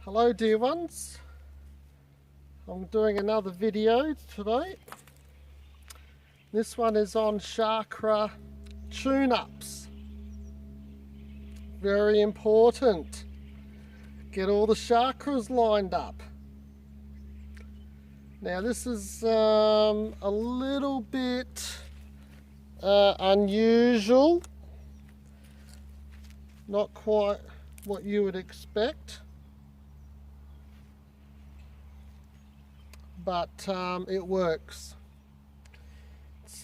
Hello dear ones, I'm doing another video today. This one is on chakra tune-ups. Very important. Get all the chakras lined up. Now this is a little bit unusual. Not quite what you would expect. But it works. It's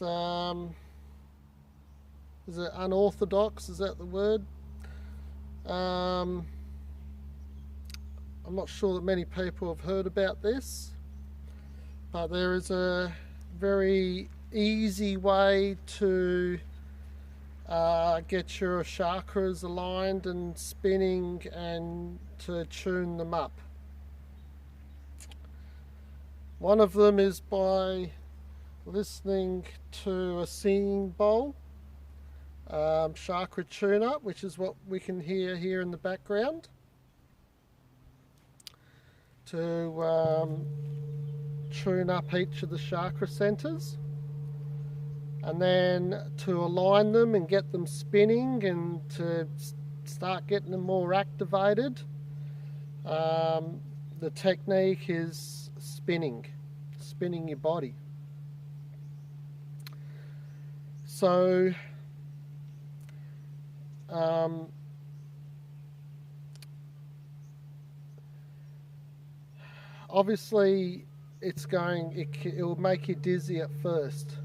is it unorthodox? Is that the word? I'm not sure that many people have heard about this, but there is a very easy way to get your chakras aligned and spinning and to tune them up. One of them is by listening to a singing bowl, chakra tune-up, which is what we can hear here in the background, to tune up each of the chakra centers, and then to align them and get them spinning and to start getting them more activated. The technique is spinning your body. So obviously it will make you dizzy at first.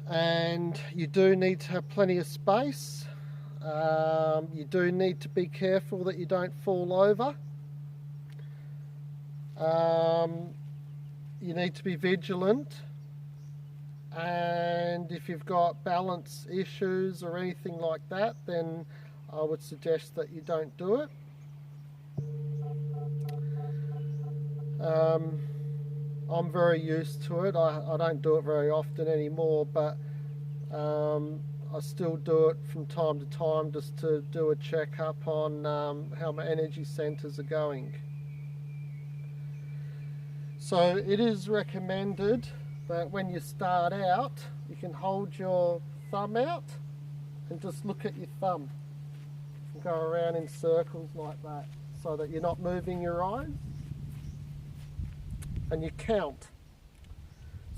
And you do need to have plenty of space. You do need to be careful that you don't fall over. You need to be vigilant, and if you've got balance issues or anything like that, then I would suggest that you don't do it. I'm very used to it. I don't do it very often anymore, but I still do it from time to time just to do a check-up on how my energy centers are going. So it is recommended that when you start out, you can hold your thumb out and just look at your thumb and go around in circles like that, so that you're not moving your eyes, and you count.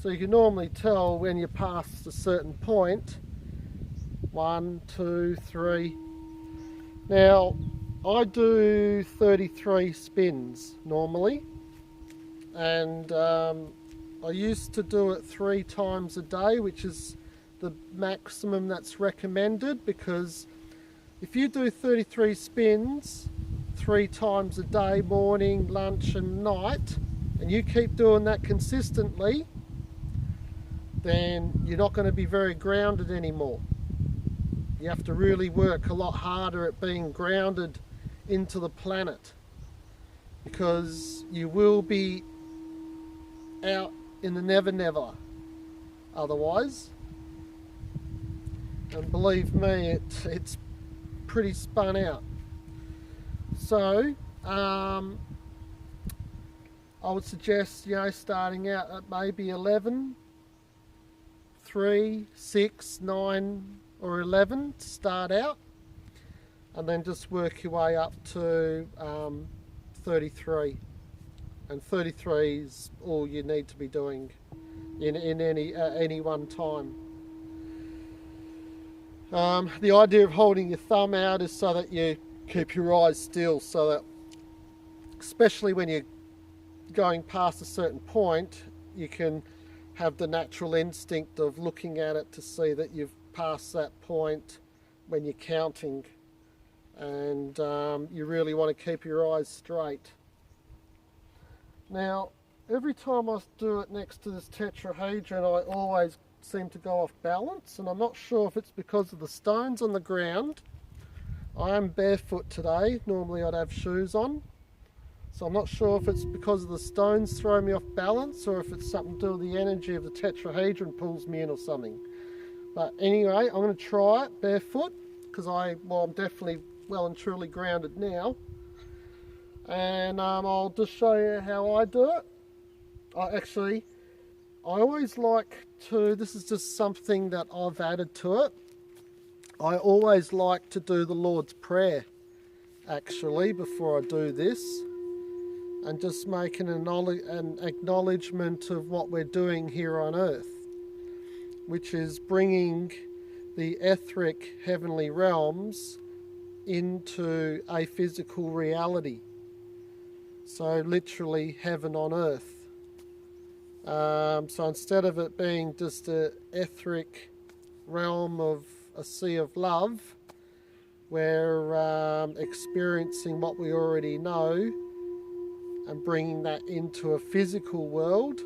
So you can normally tell when you're past a certain point. 1, 2, 3. Now I do 33 spins normally, and I used to do it 3 times a day, which is the maximum that's recommended, because if you do 33 spins 3 times a day, morning, lunch and night, and you keep doing that consistently, then you're not going to be very grounded anymore. You have to really work a lot harder at being grounded into the planet, because you will be out in the never never otherwise. And believe me, it's pretty spun out. So I would suggest, starting out at maybe 11, 3, 6, 9 or 11 to start out, and then just work your way up to 33. And 33 is all you need to be doing in any one time. The idea of holding your thumb out is so that you keep your eyes still, so that, especially when you're going past a certain point, you can have the natural instinct of looking at it to see that you've passed that point when you're counting, and you really want to keep your eyes straight. Now, every time I do it next to this tetrahedron, I always seem to go off balance, and I'm not sure if it's because of the stones on the ground. I am barefoot today. Normally I'd have shoes on, so I'm not sure if it's because of the stones throwing me off balance, or if it's something to do with the energy of the tetrahedron pulls me in or something. But anyway, I'm going to try it barefoot, because I'm definitely well and truly grounded now. And I'll just show you how I do it. I always like to, this is just something that I've added to it. I always like to do the Lord's Prayer, actually, before I do this. And just make an acknowledgement of what we're doing here on earth, which is bringing the etheric heavenly realms into a physical reality. So literally heaven on earth. So instead of it being just an etheric realm of a sea of love, we're experiencing what we already know and bringing that into a physical world,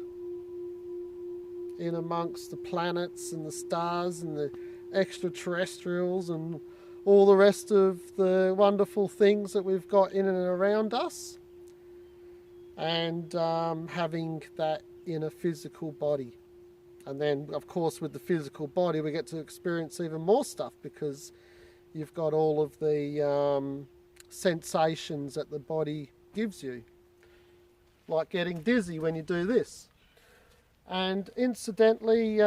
in amongst the planets and the stars and the extraterrestrials and all the rest of the wonderful things that we've got in and around us, and having that in a physical body. And then, of course, with the physical body, we get to experience even more stuff, because you've got all of the sensations that the body gives you, like getting dizzy when you do this. And incidentally,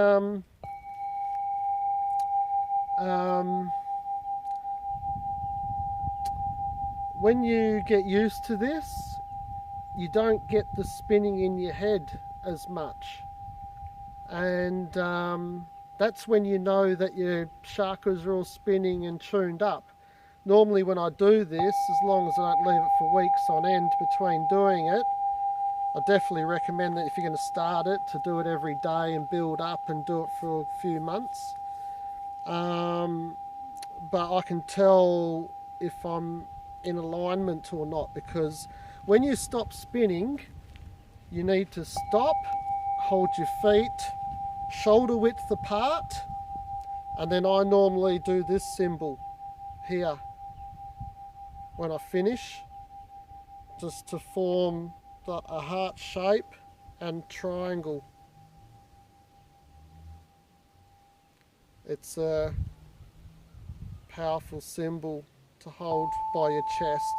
when you get used to this, you don't get the spinning in your head as much. And that's when you know that your chakras are all spinning and tuned up. Normally when I do this, as long as I don't leave it for weeks on end between doing it, I definitely recommend that if you're going to start it, to do it every day and build up and do it for a few months. But I can tell if I'm in alignment or not, because when you stop spinning, you need to stop, hold your feet shoulder width apart, and then I normally do this symbol here when I finish, just to form a heart shape and triangle. It's a powerful symbol to hold by your chest.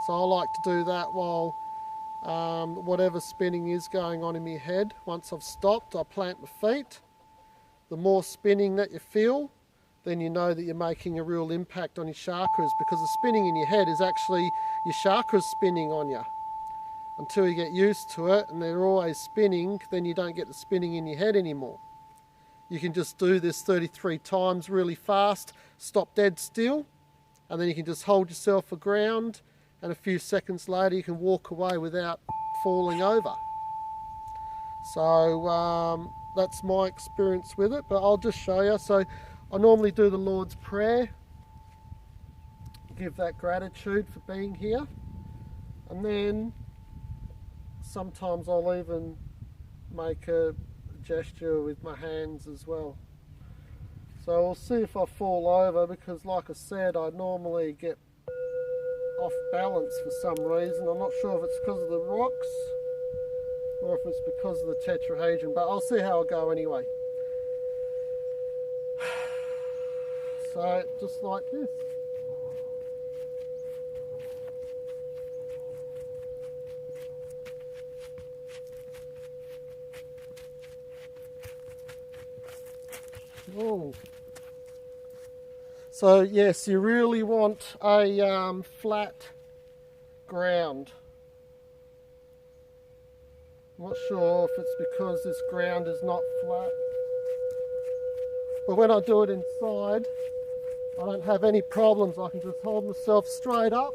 So I like to do that while whatever spinning is going on in my head. Once I've stopped, I plant my feet. The more spinning that you feel, then you know that you're making a real impact on your chakras, because the spinning in your head is actually your chakras spinning on you. Until you get used to it and they're always spinning, then you don't get the spinning in your head anymore. You can just do this 33 times really fast, stop dead still, and then you can just hold yourself aground, and a few seconds later you can walk away without falling over. So that's my experience with it, but I'll just show you. So I normally do the Lord's Prayer, give that gratitude for being here, and then sometimes I'll even make a gesture with my hands as well. So we'll see if I fall over, because like I said, I normally get off balance for some reason. I'm not sure if it's because of the rocks or if it's because of the tetrahedron, but I'll see how I go anyway. So just like this. Oh. So yes, you really want a flat ground. I'm not sure if it's because this ground is not flat, but when I do it inside, I don't have any problems. I can just hold myself straight up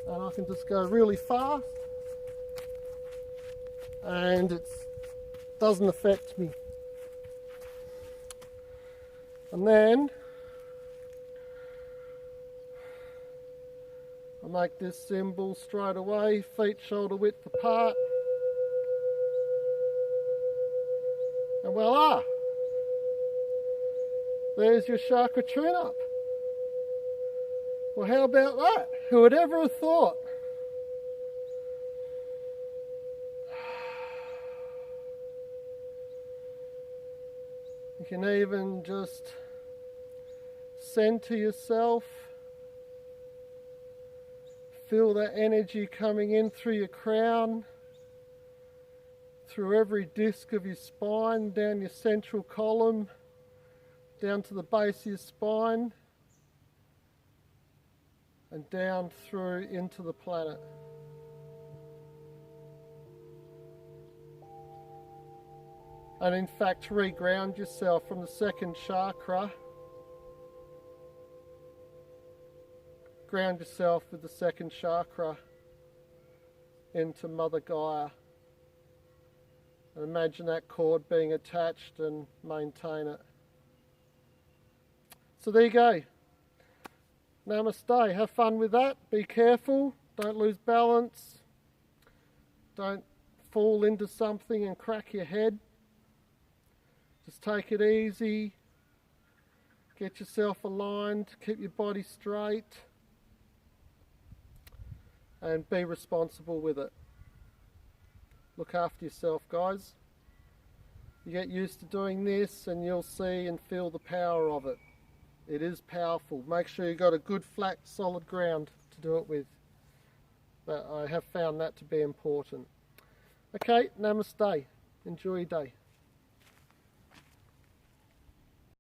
and I can just go really fast, and it doesn't affect me. And then I make this symbol straight away, feet shoulder width apart, and voila, there's your chakra tune-up. Well, how about that? Who would ever have thought? You can even just center yourself. Feel that energy coming in through your crown, through every disc of your spine, down your central column, down to the base of your spine, and down through into the planet. And in fact, reground yourself from the second chakra. Ground yourself with the second chakra into Mother Gaia. And imagine that cord being attached and maintain it. So there you go. Namaste. Have fun with that. Be careful. Don't lose balance. Don't fall into something and crack your head. Just take it easy. Get yourself aligned. Keep your body straight. And be responsible with it. Look after yourself, guys. You get used to doing this and you'll see and feel the power of it. It is powerful. Make sure you've got a good, flat, solid ground to do it with. But I have found that to be important. Okay, namaste. Enjoy your day.